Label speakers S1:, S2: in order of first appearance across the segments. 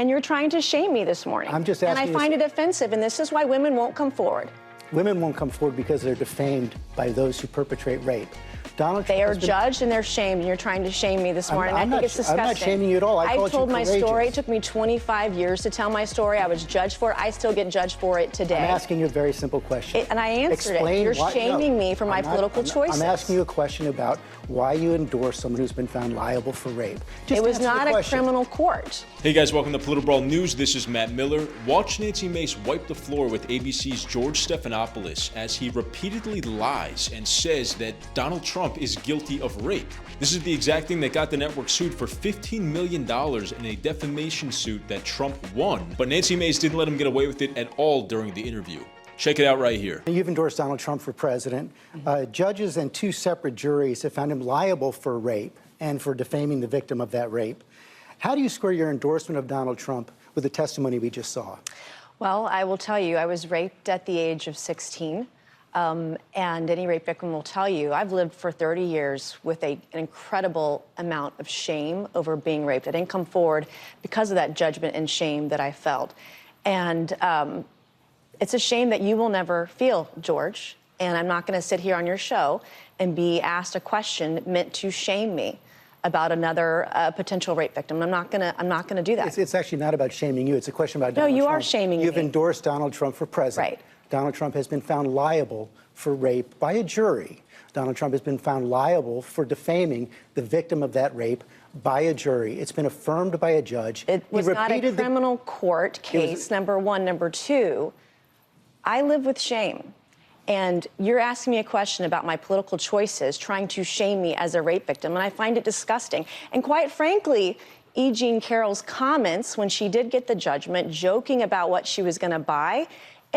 S1: and you're trying to shame me this morning.
S2: I'm just asking.
S1: And I find it offensive, and this is why women won't come forward.
S2: Women won't come forward because they're defamed by those who perpetrate rape. Donald Trump
S1: They are judged and they're shamed, and you're trying to shame me this morning. I think it's disgusting.
S2: I'm not shaming you at all.
S1: I told my story. It took me 25 years to tell my story. I was judged for it. I still get judged for it today.
S2: I'm asking you a very simple question.
S1: And I answered it. You're shaming me for my political choices.
S2: I'm asking you a question about why you endorse someone who's been found liable for rape.
S1: It was not a criminal court.
S3: Hey guys, welcome to Political Brawl News. This is Matt Miller. Watch Nancy Mace wipe the floor with ABC's George Stephanopoulos as he repeatedly lies and says that Donald Trump is guilty of rape. This is the exact thing that got the network sued for $15 million in a defamation suit that Trump won. But Nancy Mace didn't let him get away with it at all during the interview. Check it out right here.
S2: You've endorsed Donald Trump for president. Judges and two separate juries have found him liable for rape and for defaming the victim of that rape. How do you square your endorsement of Donald Trump with the testimony we just saw?
S1: Well, I will tell you, I was raped at the age of 16. And any rape victim will tell you, I've lived for 30 years with an incredible amount of shame over being raped. I didn't come forward because of that judgment and shame that I felt. And it's a shame that you will never feel, George. And I'm not going to sit here on your show and be asked a question meant to shame me about another potential rape victim. I'm not gonna do that.
S2: It's actually not about shaming you. It's a question about Donald Trump.
S1: No, you are shaming me.
S2: You've endorsed Donald Trump for president.
S1: Right.
S2: Donald Trump has been found liable for rape by a jury. Donald Trump has been found liable for defaming the victim of that rape by a jury. It's been affirmed by a judge.
S1: It was not a criminal court case, number one. Number two, I live with shame. And you're asking me a question about my political choices, trying to shame me as a rape victim, and I find it disgusting. And quite frankly, E. Jean Carroll's comments when she did get the judgment, joking about what she was going to buy,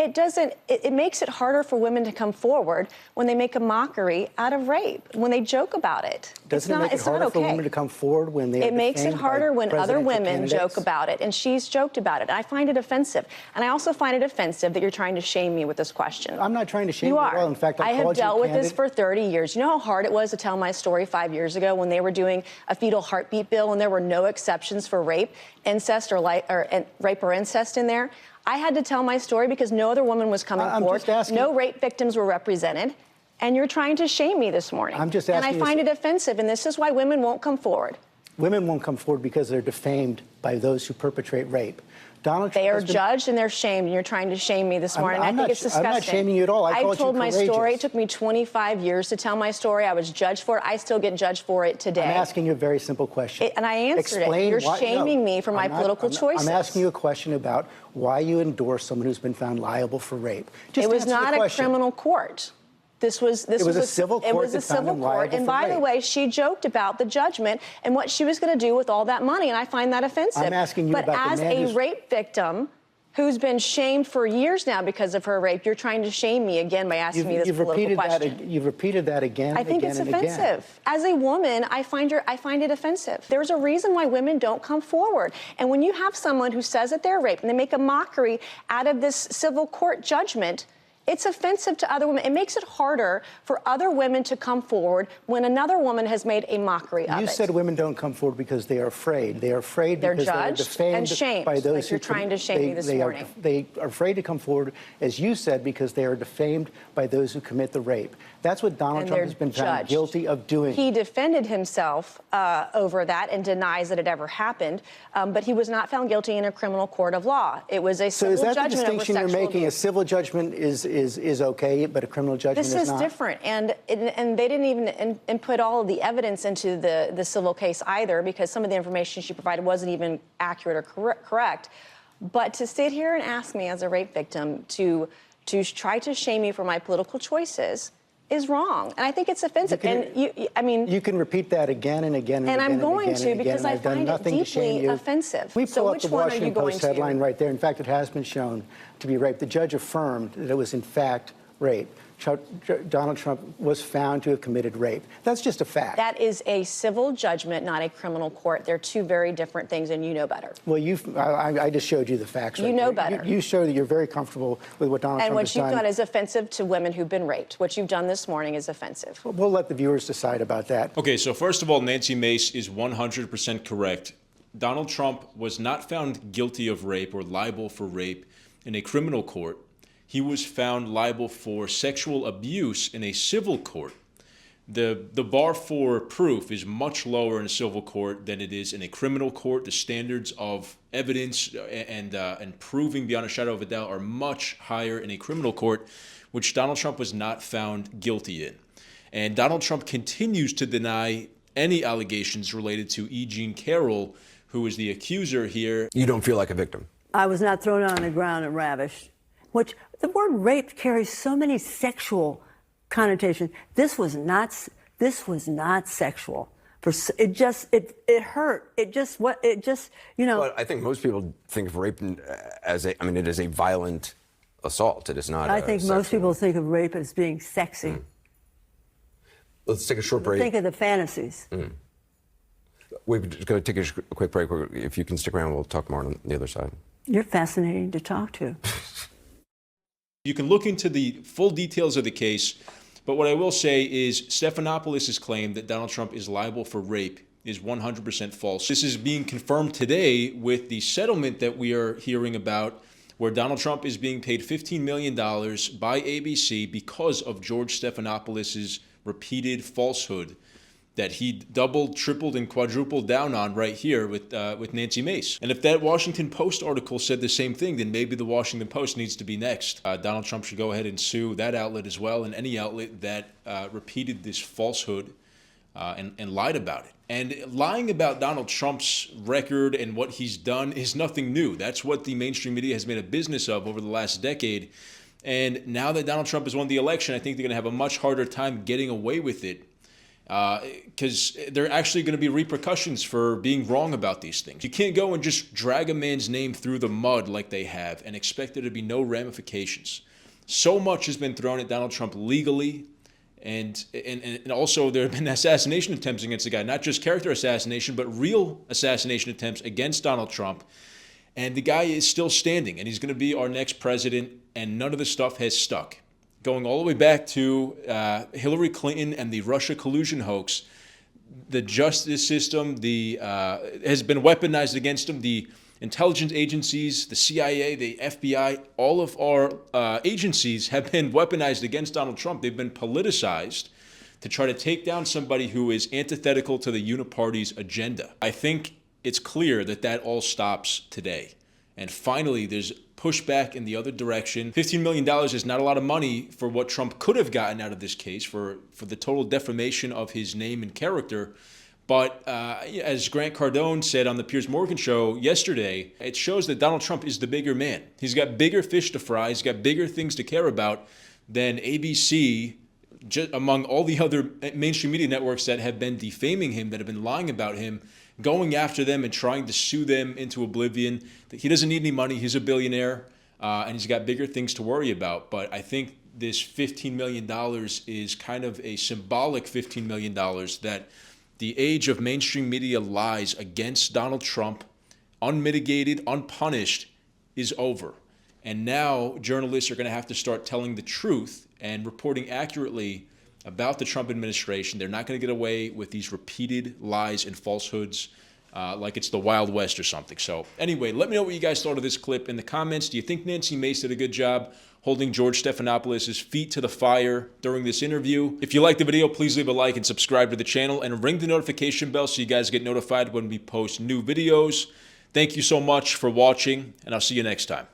S1: it makes it harder for women to come forward when they make a mockery out of rape, when they joke about it.
S2: Doesn't it make it harder for women to come forward when they are defamed by
S1: It makes it harder when other women
S2: candidates?
S1: joke about it, and she's joked about it. I find it offensive. And I also find it offensive that you're trying to shame me with this question.
S2: I'm not trying to shame you at all. In fact,
S1: I have dealt with this for 30 years. You know how hard it was to tell my story 5 years ago when they were doing a fetal heartbeat bill and there were no exceptions for rape, incest, or rape or incest in there? I had to tell my story because no other woman was coming forward. No rape victims were represented. And you're trying to shame me this morning.
S2: I'm just asking.
S1: And I find it offensive, and this is why women won't come forward.
S2: Women won't come forward because they're defamed by those who perpetrate rape. Donald Trump
S1: they are judged and they're shamed, and you're trying to shame me this morning. I think it's disgusting.
S2: I'm not shaming you at all. I
S1: told my story. It took me 25 years to tell my story. I was judged for it. I still get judged for it today.
S2: I'm asking you a very simple question.
S1: And I answered it. You're shaming me for my political choices.
S2: I'm asking you a question about why you endorse someone who's been found liable for rape.
S1: It was not a criminal court. This was a civil court. It was a civil court. And by the way, she joked about the judgment and what she was going to do with all that money, and I find that offensive.
S2: I'm asking you about the man
S1: But as a rape victim who's been shamed for years now because of her rape, you're trying to shame me again by asking me this political question.
S2: You've repeated that again and again and again.
S1: I think it's offensive. As a woman, I find it offensive. There's a reason why women don't come forward. And when you have someone who says that they're raped and they make a mockery out of this civil court judgment, it's offensive to other women. It makes it harder for other women to come forward when another woman has made a mockery of it.
S2: You said women don't come forward because they are afraid. They are afraid
S1: because
S2: they're defamed
S1: and shamed,
S2: by those
S1: like you're trying to shame me this morning.
S2: They are afraid to come forward, as you said, because they are defamed by those who commit the rape. That's what Donald Trump has been found guilty of doing.
S1: He defended himself over that and denies that it ever happened, but he was not found guilty in a criminal court of law. It was a civil judgment over sexual abuse. So is that the distinction you're making? A civil judgment is okay, but a criminal judgment is not? This is different, and they didn't even input all of the evidence into the civil case either, because some of the information she provided wasn't even accurate or correct. But to sit here and ask me as a rape victim to try to shame me for my political choices is wrong, and I think it's offensive.
S2: You can repeat that again and again and again.
S1: And I'm going to because I find it deeply offensive.
S2: We pull up the Washington Post headline right there. In fact, it has been shown to be rape. The judge affirmed that it was in fact rape. Donald Trump was found to have committed rape. That's just a fact.
S1: That is a civil judgment, not a criminal court. They're two very different things, and you know better.
S2: Well, I just showed you the facts.
S1: You know better.
S2: You show that you're very comfortable with what Donald Trump has done.
S1: And what you've done is offensive to women who've been raped. What you've done this morning is offensive.
S2: We'll let the viewers decide about that.
S3: Okay, so first of all, Nancy Mace is 100% correct. Donald Trump was not found guilty of rape or liable for rape in a criminal court. He was found liable for sexual abuse in a civil court. The bar for proof is much lower in a civil court than it is in a criminal court. The standards of evidence and proving beyond a shadow of a doubt are much higher in a criminal court, which Donald Trump was not found guilty in. And Donald Trump continues to deny any allegations related to E. Jean Carroll, who is the accuser here.
S4: You don't feel like a victim?
S5: I was not thrown on the ground and ravished, which the word rape carries so many sexual connotations. This was not sexual. It hurt. It just, you know.
S4: But I think most people think of rape as it is a violent assault. It is not.
S5: I think most people think of rape as being sexy.
S4: Let's take a short break.
S5: Think of the fantasies.
S4: We're going to take a quick break. If you can stick around, we'll talk more on the other side.
S5: You're fascinating to talk to.
S3: You can look into the full details of the case, but what I will say is Stephanopoulos' claim that Donald Trump is liable for rape is 100% false. This is being confirmed today with the settlement that we are hearing about, where Donald Trump is being paid $15 million by ABC because of George Stephanopoulos' repeated falsehood that he doubled, tripled, and quadrupled down on right here with Nancy Mace. And if that Washington Post article said the same thing, then maybe the Washington Post needs to be next. Donald Trump should go ahead and sue that outlet as well, and any outlet that repeated this falsehood and lied about it. And lying about Donald Trump's record and what he's done is nothing new. That's what the mainstream media has made a business of over the last decade. And now that Donald Trump has won the election, I think they're going to have a much harder time getting away with it, because there are actually going to be repercussions for being wrong about these things. You can't go and just drag a man's name through the mud like they have and expect there to be no ramifications. So much has been thrown at Donald Trump legally, and also there have been assassination attempts against the guy, not just character assassination, but real assassination attempts against Donald Trump. And the guy is still standing, and he's going to be our next president, and none of the stuff has stuck. Going all the way back to Hillary Clinton and the Russia collusion hoax, the justice system has been weaponized against him. The intelligence agencies, the CIA, the FBI, all of our agencies have been weaponized against Donald Trump. They've been politicized to try to take down somebody who is antithetical to the uniparty's agenda. I think it's clear that that all stops today. And finally, there's pushback in the other direction. $15 million is not a lot of money for what Trump could have gotten out of this case for the total defamation of his name and character. But as Grant Cardone said on the Piers Morgan show yesterday, it shows that Donald Trump is the bigger man. He's got bigger fish to fry. He's got bigger things to care about than ABC, among all the other mainstream media networks that have been defaming him, that have been lying about him, going after them and trying to sue them into oblivion. He doesn't need any money. He's a billionaire, and he's got bigger things to worry about. But I think this $15 million is kind of a symbolic $15 million that the age of mainstream media lies against Donald Trump, unmitigated, unpunished, is over. And now journalists are going to have to start telling the truth and reporting accurately about the Trump administration. They're not going to get away with these repeated lies and falsehoods like it's the Wild West or something. So anyway, let me know what you guys thought of this clip in the comments. Do you think Nancy Mace did a good job holding George Stephanopoulos' feet to the fire during this interview? If you liked the video, please leave a like and subscribe to the channel and ring the notification bell so you guys get notified when we post new videos. Thank you so much for watching, and I'll see you next time.